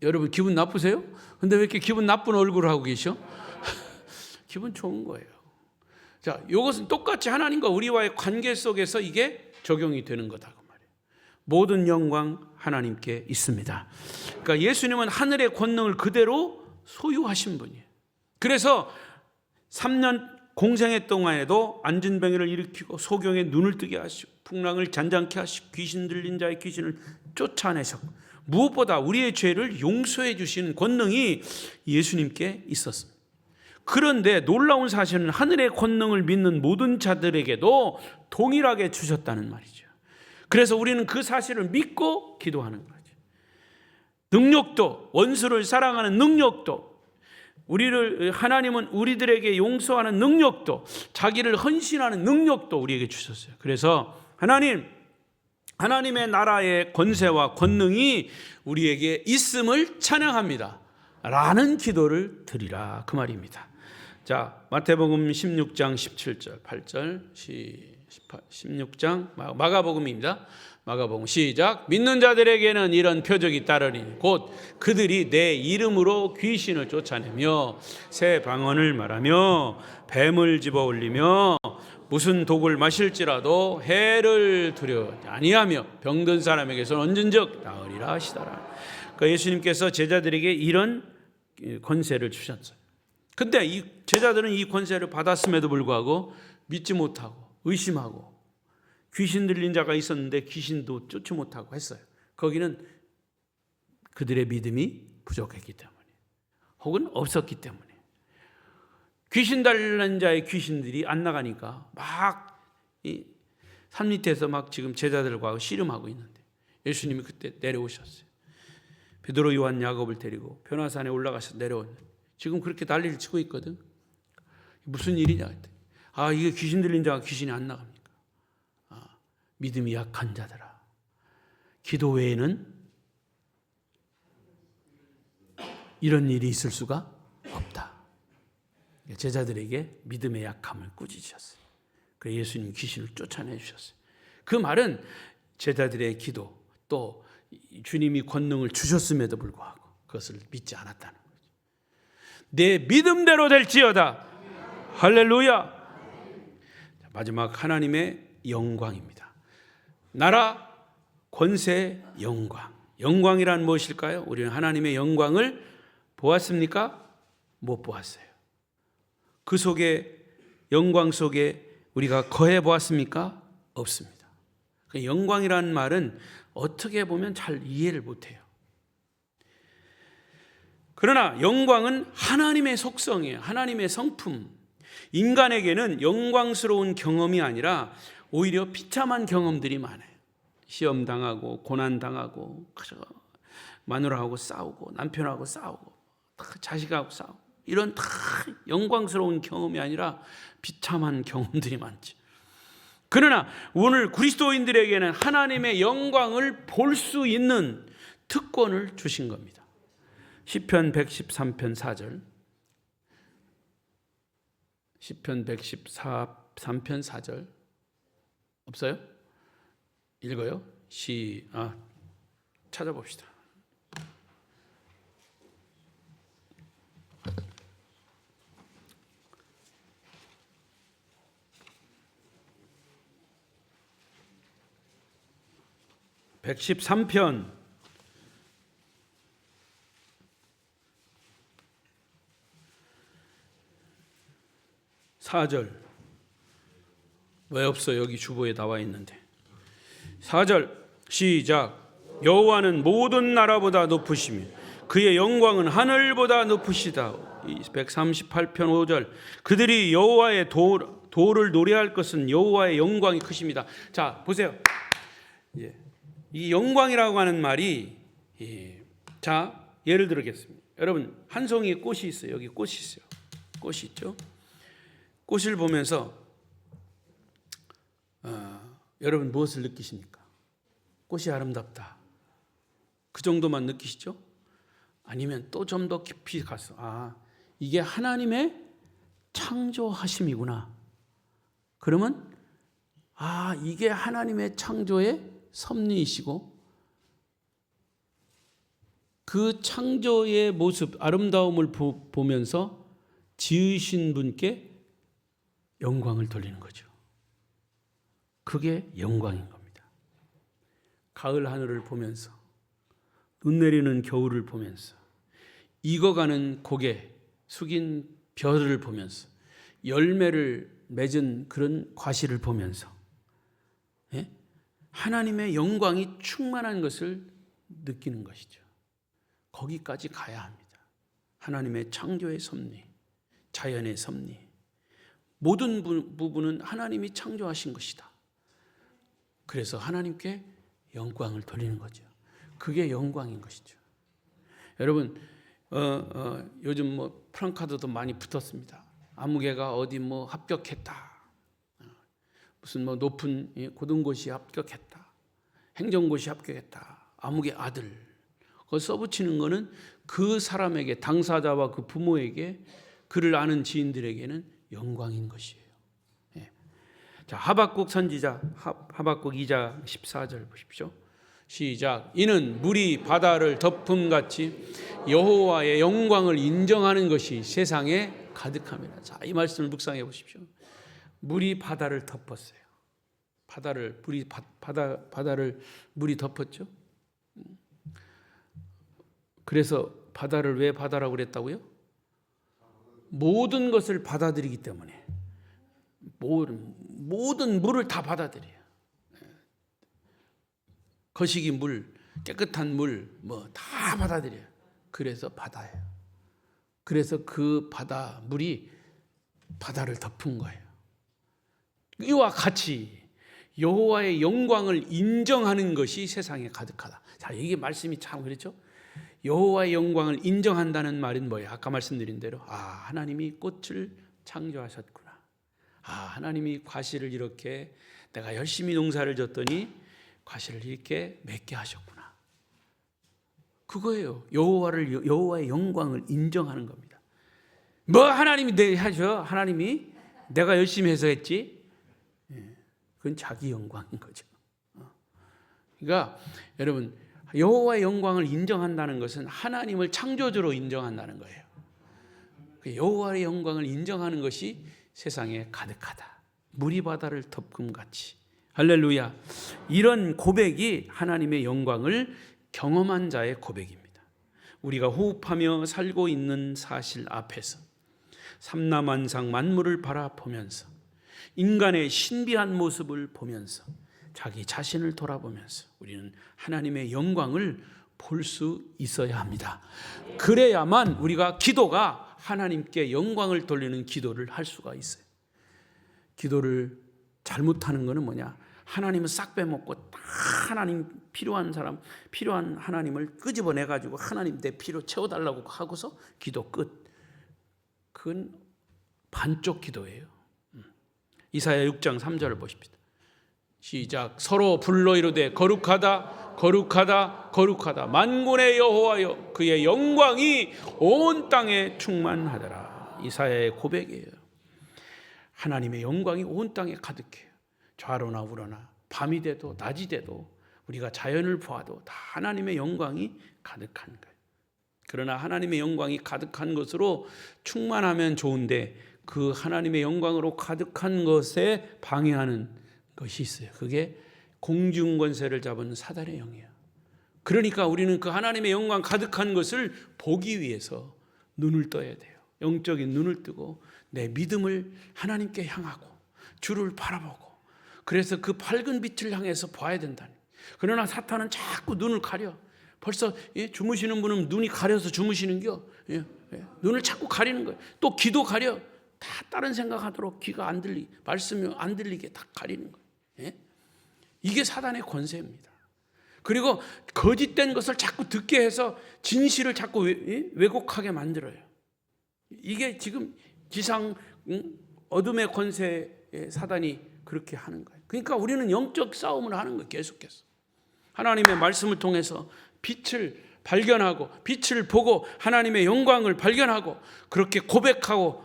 여러분 기분 나쁘세요? 근데 왜 이렇게 기분 나쁜 얼굴을 하고 계셔? 기분 좋은 거예요. 자, 이것은 똑같이 하나님과 우리와의 관계 속에서 이게 적용이 되는 거다 그 말이에요. 모든 영광 하나님께 있습니다. 그러니까 예수님은 하늘의 권능을 그대로 소유하신 분이에요. 그래서 3년 공생애 동안에도 안진병이를 일으키고 소경의 눈을 뜨게 하시고 풍랑을 잔잔케 하시고 귀신 들린 자의 귀신을 쫓아내셨고 무엇보다 우리의 죄를 용서해 주시는 권능이 예수님께 있었습니다. 그런데 놀라운 사실은 하늘의 권능을 믿는 모든 자들에게도 동일하게 주셨다는 말이죠. 그래서 우리는 그 사실을 믿고 기도하는 거죠. 능력도, 원수를 사랑하는 능력도, 하나님은 우리들에게 용서하는 능력도, 자기를 헌신하는 능력도 우리에게 주셨어요. 그래서 하나님의 나라의 권세와 권능이 우리에게 있음을 찬양합니다 라는 기도를 드리라 그 말입니다. 자, 마태복음 16장 17절 8절 16장 마가복음입니다. 마가복음 시작. 믿는 자들에게는 이런 표적이 따르니 곧 그들이 내 이름으로 귀신을 쫓아내며 새 방언을 말하며 뱀을 집어올리며 무슨 독을 마실지라도 해를 두려워하지 아니하며 병든 사람에게서 언젠적 나으리라 하시더라. 그러니까 예수님께서 제자들에게 이런 권세를 주셨어요. 근데 이 제자들은 이 권세를 받았음에도 불구하고 믿지 못하고 의심하고 귀신 들린 자가 있었는데 귀신도 쫓지 못하고 했어요. 거기는 그들의 믿음이 부족했기 때문에 혹은 없었기 때문에 귀신 달린 자의 귀신들이 안 나가니까 막 이 산 밑에서 막 지금 제자들과 씨름하고 있는데 예수님이 그때 내려오셨어요. 베드로, 요한, 야곱을 데리고 변화산에 올라가서 내려오는데 지금 그렇게 난리를 치고 있거든. 무슨 일이냐 했더니 이게 귀신 들린 자가 귀신이 안 나갑니까? 믿음이 약한 자들아, 기도 외에는 이런 일이 있을 수가 없다. 제자들에게 믿음의 약함을 꾸짖으셨어요. 그래서 예수님 귀신을 쫓아내 주셨어요. 그 말은 제자들의 기도 또 주님이 권능을 주셨음에도 불구하고 그것을 믿지 않았다는 거죠. 내 믿음대로 될지어다. 할렐루야. 마지막 하나님의 영광입니다. 나라, 권세, 영광. 영광이란 무엇일까요? 우리는 하나님의 영광을 보았습니까? 못 보았어요. 그 속에 영광 속에 우리가 거해 보았습니까? 없습니다. 영광이라는 말은 어떻게 보면 잘 이해를 못해요. 그러나 영광은 하나님의 속성이에요. 하나님의 성품. 인간에게는 영광스러운 경험이 아니라 오히려 비참한 경험들이 많아요. 시험 당하고 고난 당하고 마누라하고 싸우고 남편하고 싸우고 자식하고 싸우고 이런 다 영광스러운 경험이 아니라 비참한 경험들이 많죠. 그러나 오늘 그리스도인들에게는 하나님의 영광을 볼 수 있는 특권을 주신 겁니다. 시편 113편 4절. 시편 113편 4절. 없어요? 읽어요? 찾아봅시다. (113편) 4절. 왜 없어? 여기 주보에 나와 있는데. 4절 시작. 여호와는 모든 나라보다 높으시며 그의 영광은 하늘보다 높으시다. 138편 5절. 그들이 여호와의 도를 노래할 것은 여호와의 영광이 크십니다. 자, 보세요. 이 영광이라고 하는 말이 자, 예를 들겠습니다. 여러분, 한 송이의 꽃이 있어요. 여기 꽃이 있어요. 꽃이 있죠? 꽃을 보면서 여러분 무엇을 느끼십니까? 꽃이 아름답다. 그 정도만 느끼시죠? 아니면 또 좀 더 깊이 가서 이게 하나님의 창조하심이구나. 그러면 이게 하나님의 창조의 섭리이시고 그 창조의 모습, 아름다움을 보면서 지으신 분께 영광을 돌리는 거죠. 그게 영광인 겁니다. 가을 하늘을 보면서 눈 내리는 겨울을 보면서 익어가는 고개 숙인 별을 보면서 열매를 맺은 그런 과실을 보면서 하나님의 영광이 충만한 것을 느끼는 것이죠. 거기까지 가야 합니다. 하나님의 창조의 섭리, 자연의 섭리, 모든 부분은 하나님이 창조하신 것이다. 그래서 하나님께 영광을 돌리는 거죠. 그게 영광인 것이죠. 여러분, 요즘 프랑카드도 많이 붙었습니다. 아무개가 어디 합격했다. 무슨 높은 고등고시 합격했다. 행정고시 합격했다. 아무개 아들. 그걸 써붙이는 거는 그 사람에게, 당사자와 그 부모에게, 그를 아는 지인들에게는 영광인 것이에요. 자, 하박국 선지자 하박국 2장 14절 보십시오. 시작. 이는 물이 바다를 덮음같이 여호와의 영광을 인정하는 것이 세상에 가득합니다. 자, 이 말씀을 묵상해 보십시오. 물이 바다를 덮었어요. 바다를 물이 덮었죠. 그래서 바다를 왜 바다라고 그랬다고요? 모든 것을 받아들이기 때문에 모든 물을 다 받아들여요. 거시기 물, 깨끗한 물, 뭐 다 받아들여요. 그래서 바다예요. 그래서 그 바다 물이 바다를 덮은 거예요. 이와 같이 여호와의 영광을 인정하는 것이 세상에 가득하다. 자, 이게 말씀이 참 그렇죠? 여호와의 영광을 인정한다는 말은 뭐예요? 아까 말씀드린 대로 하나님이 꽃을 창조하셨구나. 하나님이 과실을 이렇게 내가 열심히 농사를 졌더니 과실을 이렇게 맺게 하셨구나. 그거예요. 여호와의 영광을 인정하는 겁니다. 뭐 하나님이 하죠? 하나님이 내가 열심히 해서 했지? 그건 자기 영광인 거죠. 그러니까 여러분, 여호와의 영광을 인정한다는 것은 하나님을 창조주로 인정한다는 거예요. 여호와의 영광을 인정하는 것이 세상에 가득하다. 물이 바다를 덮음같이. 할렐루야. 이런 고백이 하나님의 영광을 경험한 자의 고백입니다. 우리가 호흡하며 살고 있는 사실 앞에서 삼라만상 만물을 바라보면서 인간의 신비한 모습을 보면서 자기 자신을 돌아보면서 우리는 하나님의 영광을 볼 수 있어야 합니다. 그래야만 우리가 기도가 하나님께 영광을 돌리는 기도를 할 수가 있어요. 기도를 잘못하는 것은 뭐냐? 하나님은 싹 빼먹고 다 하나님 필요한 사람, 필요한 하나님을 끄집어내가지고 하나님 내 필요 채워달라고 하고서 기도 끝. 그건 반쪽 기도예요. 이사야 6장 3절을 보십시다. 시작. 서로 불러 이르되 거룩하다 거룩하다 거룩하다 만군의 여호와여 그의 영광이 온 땅에 충만하더라. 이사야의 고백이에요. 하나님의 영광이 온 땅에 가득해요. 좌로나 우로나 밤이 돼도 낮이 돼도 우리가 자연을 보아도 다 하나님의 영광이 가득한 거예요. 그러나 하나님의 영광이 가득한 것으로 충만하면 좋은데 그 하나님의 영광으로 가득한 것에 방해하는 것이 있어요. 그게 공중권세를 잡은 사단의 영이에요. 그러니까 우리는 그 하나님의 영광 가득한 것을 보기 위해서 눈을 떠야 돼요. 영적인 눈을 뜨고 내 믿음을 하나님께 향하고 주를 바라보고 그래서 그 밝은 빛을 향해서 봐야 된다니. 그러나 사탄은 자꾸 눈을 가려. 벌써 주무시는 분은 눈이 가려서 주무시는겨. 눈을 자꾸 가리는 거예요. 또 귀도 가려. 다 다른 생각하도록 귀가 안 들리, 말씀이 안 들리게 다 가리는 거예요. 이게 사단의 권세입니다. 그리고 거짓된 것을 자꾸 듣게 해서 진실을 자꾸 왜곡하게 만들어요. 이게 지금 지상 어둠의 권세의 사단이 그렇게 하는 거예요. 그러니까 우리는 영적 싸움을 하는 거예요. 계속해서 하나님의 말씀을 통해서 빛을 발견하고 빛을 보고 하나님의 영광을 발견하고 그렇게 고백하고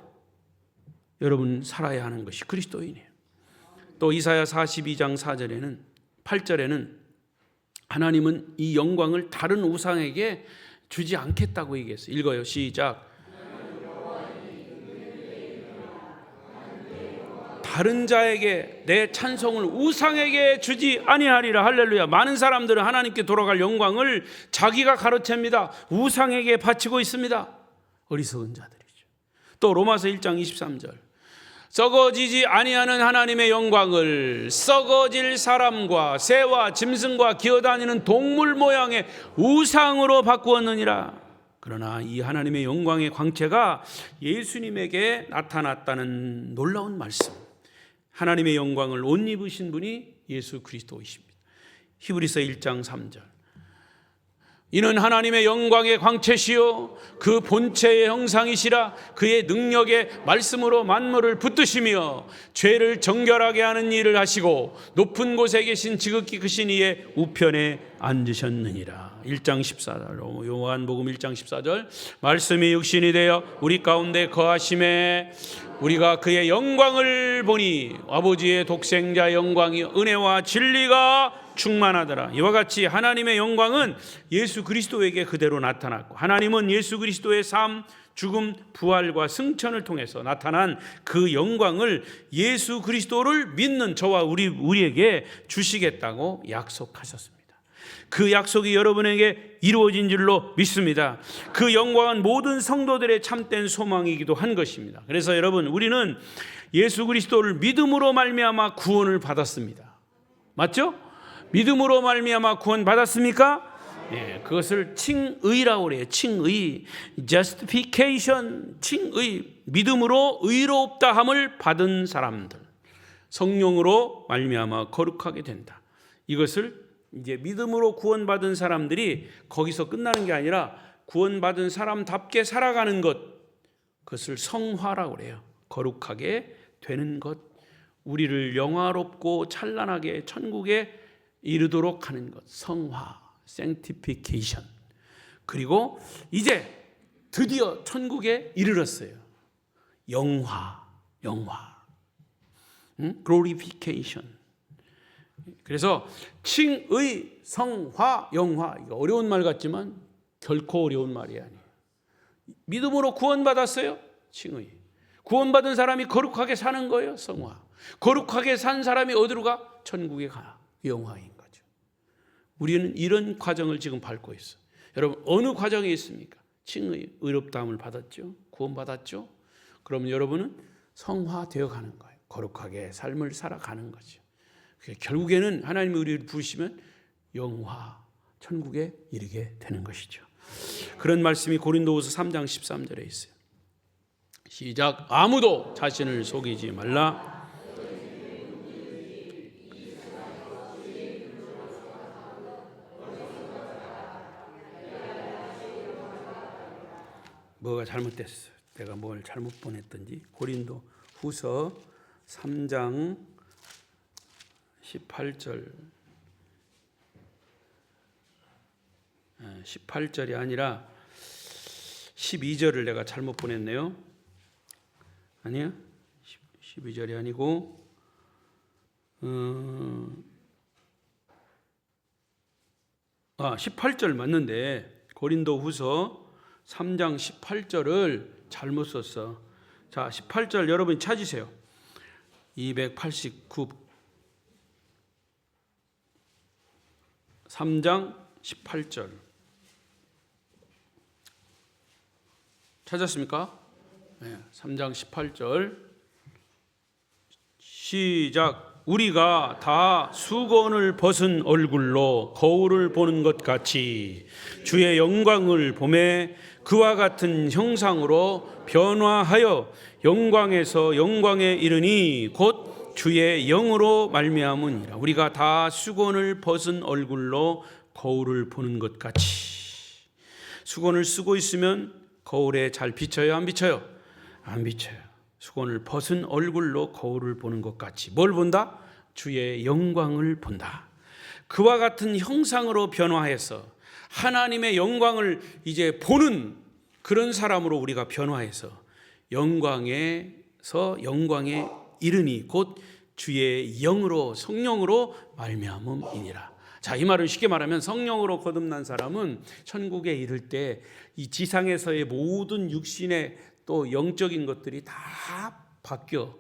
여러분 살아야 하는 것이 그리스도인이에요. 또 이사야 42장 8절에는 하나님은 이 영광을 다른 우상에게 주지 않겠다고 얘기했어요. 읽어요. 시작. 다른 자에게 내 찬송을 우상에게 주지 아니하리라. 할렐루야. 많은 사람들은 하나님께 돌아갈 영광을 자기가 가로챕니다. 우상에게 바치고 있습니다. 어리석은 자들이죠. 또 로마서 1장 23절. 썩어지지 아니하는 하나님의 영광을 썩어질 사람과 새와 짐승과 기어다니는 동물 모양의 우상으로 바꾸었느니라. 그러나 이 하나님의 영광의 광채가 예수님에게 나타났다는 놀라운 말씀. 하나님의 영광을 옷 입으신 분이 예수 그리스도이십니다. 히브리서 1장 3절. 이는 하나님의 영광의 광채시요 그 본체의 형상이시라. 그의 능력의 말씀으로 만물을 붙드시며 죄를 정결하게 하는 일을 하시고 높은 곳에 계신 지극히 크신 이의 우편에 앉으셨느니라. 1장 14절. 요한복음 1장 14절. 말씀이 육신이 되어 우리 가운데 거하심에 우리가 그의 영광을 보니 아버지의 독생자 영광이 은혜와 진리가 충만하더라. 이와 같이 하나님의 영광은 예수 그리스도에게 그대로 나타났고 하나님은 예수 그리스도의 삶, 죽음, 부활과 승천을 통해서 나타난 그 영광을 예수 그리스도를 믿는 저와 우리에게 주시겠다고 약속하셨습니다. 그 약속이 여러분에게 이루어진 줄로 믿습니다. 그 영광은 모든 성도들의 참된 소망이기도 한 것입니다. 그래서 여러분, 우리는 예수 그리스도를 믿음으로 말미암아 구원을 받았습니다. 맞죠? 믿음으로 말미암아 구원 받았습니까? 네, 그것을 칭의라고 그래요. 칭의, justification, 칭의, 믿음으로 의롭다함을 받은 사람들, 성령으로 말미암아 거룩하게 된다. 이것을 이제 믿음으로 구원받은 사람들이 거기서 끝나는 게 아니라 구원받은 사람답게 살아가는 것, 그것을 성화라고 그래요. 거룩하게 되는 것, 우리를 영화롭고 찬란하게 천국에 이르도록 하는 것, 성화, sanctification. 그리고 이제 드디어 천국에 이르렀어요. 영화, glorification. 그래서 칭의, 성화, 영화, 이거 어려운 말 같지만 결코 어려운 말이 아니에요. 믿음으로 구원받았어요. 칭의. 구원받은 사람이 거룩하게 사는 거예요. 성화. 거룩하게 산 사람이 어디로 가? 천국에 가. 영화인 거죠. 우리는 이런 과정을 지금 밟고 있어요. 여러분, 어느 과정에 있습니까? 칭의, 의롭다함을 받았죠. 구원받았죠. 그러면 여러분은 성화되어 가는 거예요. 거룩하게 삶을 살아가는 거죠. 결국에는 하나님이 우리를 부르시면 영화, 천국에 이르게 되는 것이죠. 그런 말씀이 고린도후서 3장 13절에 있어요. 시작. 아무도 자신을 속이지 말라. 뭐가 잘못됐어? 내가 뭘 잘못 보냈던지. 고린도후서 3장 18절이 아니라 12절을 내가 잘못 보냈네요. 아니야? 12절이 아니고 18절 맞는데 고린도후서 3장 18절을 잘못 썼어. 자, 18절 여러분이 찾으세요. 289 3장 18절 찾았습니까? 네, 3장 18절 시작. 우리가 다 수건을 벗은 얼굴로 거울을 보는 것 같이 주의 영광을 보매 그와 같은 형상으로 변화하여 영광에서 영광에 이르니 곧 주의 영으로 말미암으니라. 우리가 다 수건을 벗은 얼굴로 거울을 보는 것 같이. 수건을 쓰고 있으면 거울에 잘 비쳐요? 안 비쳐요? 안 비쳐요. 수건을 벗은 얼굴로 거울을 보는 것 같이. 뭘 본다? 주의 영광을 본다. 그와 같은 형상으로 변화해서 하나님의 영광을 이제 보는 그런 사람으로 우리가 변화해서 영광에서 영광에 이르니 곧 주의 영으로 성령으로 말미암음이니라. 자, 이 말은 쉽게 말하면 성령으로 거듭난 사람은 천국에 이를 때 이 지상에서의 모든 육신의 또 영적인 것들이 다 바뀌어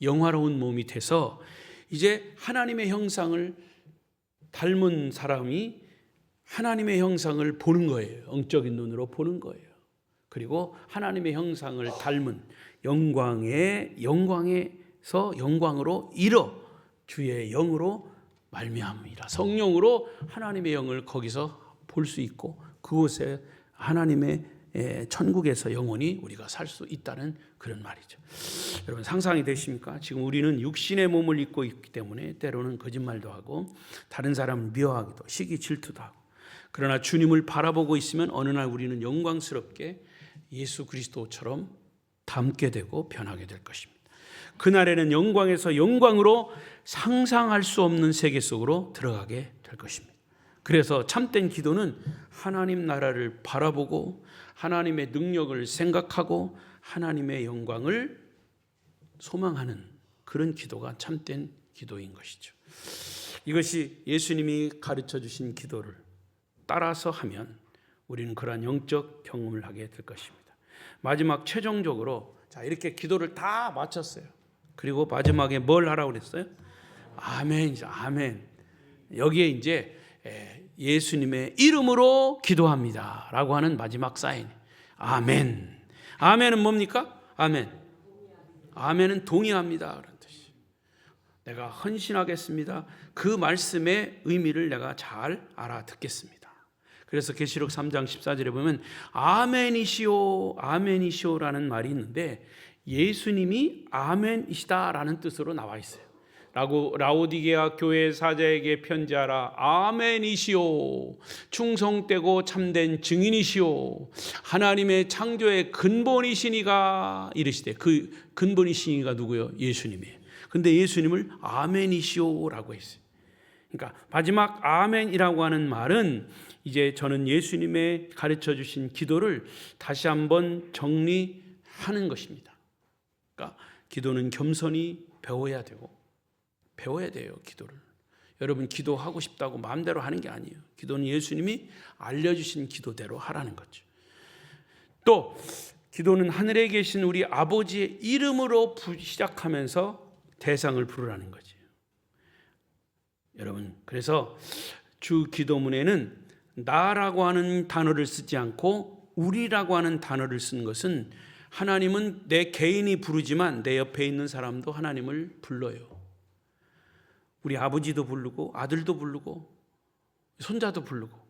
영화로운 몸이 돼서 이제 하나님의 형상을 닮은 사람이 하나님의 형상을 보는 거예요. 영적인 눈으로 보는 거예요. 그리고 하나님의 형상을 닮은 영광에서 영광으로 이뤄 주의 영으로 말미암이라. 성령으로 하나님의 영을 거기서 볼 수 있고 그곳에 하나님의 천국에서 영원히 우리가 살 수 있다는 그런 말이죠. 여러분 상상이 되십니까? 지금 우리는 육신의 몸을 입고 있기 때문에 때로는 거짓말도 하고 다른 사람을 미워하기도 시기 질투도 하고, 그러나 주님을 바라보고 있으면 어느 날 우리는 영광스럽게 예수 그리스도처럼 닮게 되고 변하게 될 것입니다. 그날에는 영광에서 영광으로 상상할 수 없는 세계 속으로 들어가게 될 것입니다. 그래서 참된 기도는 하나님 나라를 바라보고 하나님의 능력을 생각하고 하나님의 영광을 소망하는 그런 기도가 참된 기도인 것이죠. 이것이 예수님이 가르쳐 주신 기도를 따라서 하면 우리는 그러한 영적 경험을 하게 될 것입니다. 마지막 최종적으로 자, 이렇게 기도를 다 마쳤어요. 그리고 마지막에 뭘 하라고 그랬어요? 아멘이죠. 아멘. 여기에 이제 예수님의 이름으로 기도합니다 라고 하는 마지막 사인. 아멘. 아멘은 뭡니까? 아멘. 아멘은 동의합니다 그런 뜻이에요. 내가 헌신하겠습니다. 그 말씀의 의미를 내가 잘 알아듣겠습니다. 그래서 계시록 3장 14절에 보면 아멘이시오 아멘이시오라는 말이 있는데 예수님이 아멘이시다라는 뜻으로 나와 있어요. 라오디게아 교회 사자에게 편지하라. 아멘이시오. 충성되고 참된 증인이시오. 하나님의 창조의 근본이시니가 이르시되, 그 근본이시니가 누구요? 예수님이에요. 근데 예수님을 아멘이시오라고 했어요. 그러니까 마지막 아멘이라고 하는 말은 이제 저는 예수님의 가르쳐 주신 기도를 다시 한번 정리하는 것입니다. 그러니까 기도는 겸손히 배워야 되고, 배워야 돼요. 기도를. 여러분 기도하고 싶다고 마음대로 하는 게 아니에요. 기도는 예수님이 알려주신 기도대로 하라는 거죠. 또 기도는 하늘에 계신 우리 아버지의 이름으로 시작하면서 대상을 부르라는 거죠. 여러분, 그래서 주 기도문에는 나라고 하는 단어를 쓰지 않고 우리라고 하는 단어를 쓰는 것은 하나님은 내 개인이 부르지만 내 옆에 있는 사람도 하나님을 불러요. 우리 아버지도 부르고 아들도 부르고 손자도 부르고.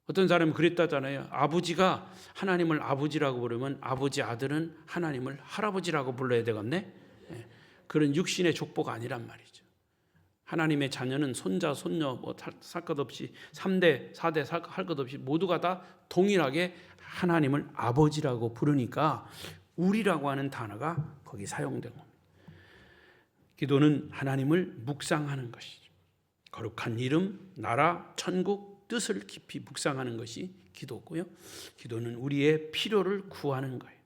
어떤 사람은 그랬다잖아요. 아버지가 하나님을 아버지라고 부르면 아버지 아들은 하나님을 할아버지라고 불러야 되겠네. 그런 육신의 족보가 아니란 말이죠. 하나님의 자녀는 손자, 손녀 살 것 없이 3대, 4대 할 것 없이 모두가 다 동일하게 하나님을 아버지라고 부르니까 우리라고 하는 단어가 거기 사용된 겁니다. 기도는 하나님을 묵상하는 것이죠. 거룩한 이름, 나라, 천국, 뜻을 깊이 묵상하는 것이 기도고요. 기도는 우리의 필요를 구하는 거예요.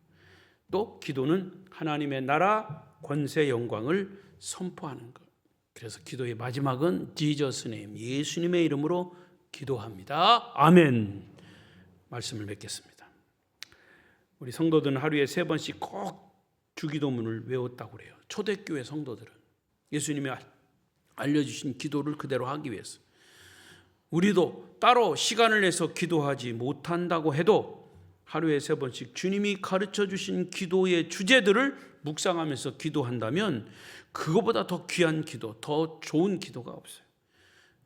또 기도는 하나님의 나라, 권세, 영광을 선포하는 것. 그래서 기도의 마지막은 Jesus name, 예수님의 이름으로 기도합니다. 아멘. 말씀을 맺겠습니다. 우리 성도들은 하루에 3번씩 꼭 주기도문을 외웠다고 그래요. 초대교회 성도들은 예수님이 알려주신 기도를 그대로 하기 위해서. 우리도 따로 시간을 내서 기도하지 못한다고 해도 하루에 3번씩 주님이 가르쳐 주신 기도의 주제들을 묵상하면서 기도한다면 그거보다 더 귀한 기도, 더 좋은 기도가 없어요.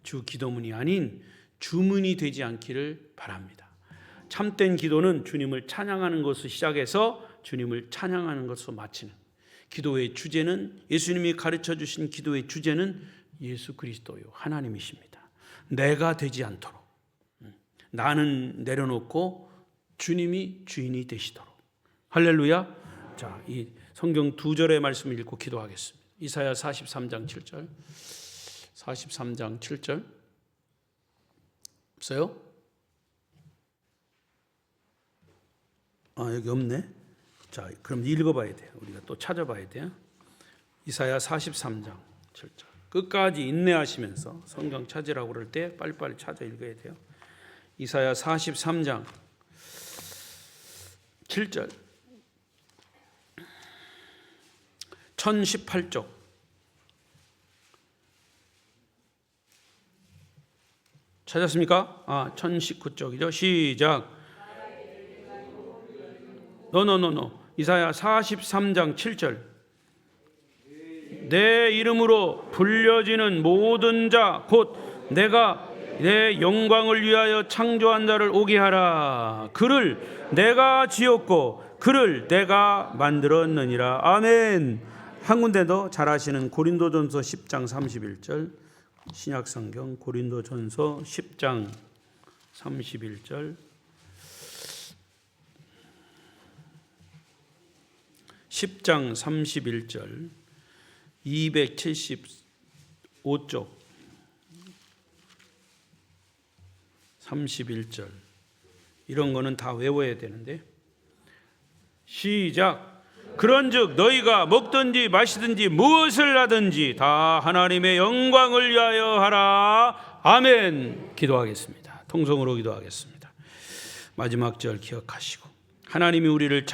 주 기도문이 아닌 주문이 되지 않기를 바랍니다. 참된 기도는 주님을 찬양하는 것으로 시작해서 주님을 찬양하는 것으로 마치는, 기도의 주제는, 예수님이 가르쳐 주신 기도의 주제는 예수 그리스도요, 하나님이십니다. 내가 되지 않도록, 나는 내려놓고 주님이 주인이 되시도록. 할렐루야. 자, 이 성경 2절의 말씀을 읽고 기도하겠습니다. 이사야 43장 7절. 43장 7절. 없어요? 여기 없네. 자, 그럼 읽어봐야 돼요. 우리가 또 찾아봐야 돼요. 이사야 43장 7절. 끝까지 인내하시면서 성경 찾으라고 그럴 때 빨리빨리 찾아 읽어야 돼요. 이사야 43장 7절. 1018쪽. 찾았습니까? 1019쪽이죠. 시작. 이사야 43장 7절. 내 이름으로 불려지는 모든 자 곧 내가 내 영광을 위하여 창조한 자를 오게 하라. 그를 내가 지었고 그를 내가 만들었느니라. 아멘. 한 군데 더 잘 아시는 고린도전서 10장 31절. 신약성경 고린도전서 10장 31절. 10장 31절. 275쪽 31절. 이런 거는 다 외워야 되는데. 시작. 그런즉 너희가 먹든지 마시든지 무엇을 하든지 다 하나님의 영광을 위하여 하라. 아멘. 기도하겠습니다. 통성으로 기도하겠습니다. 마지막 절 기억하시고 하나님이 우리를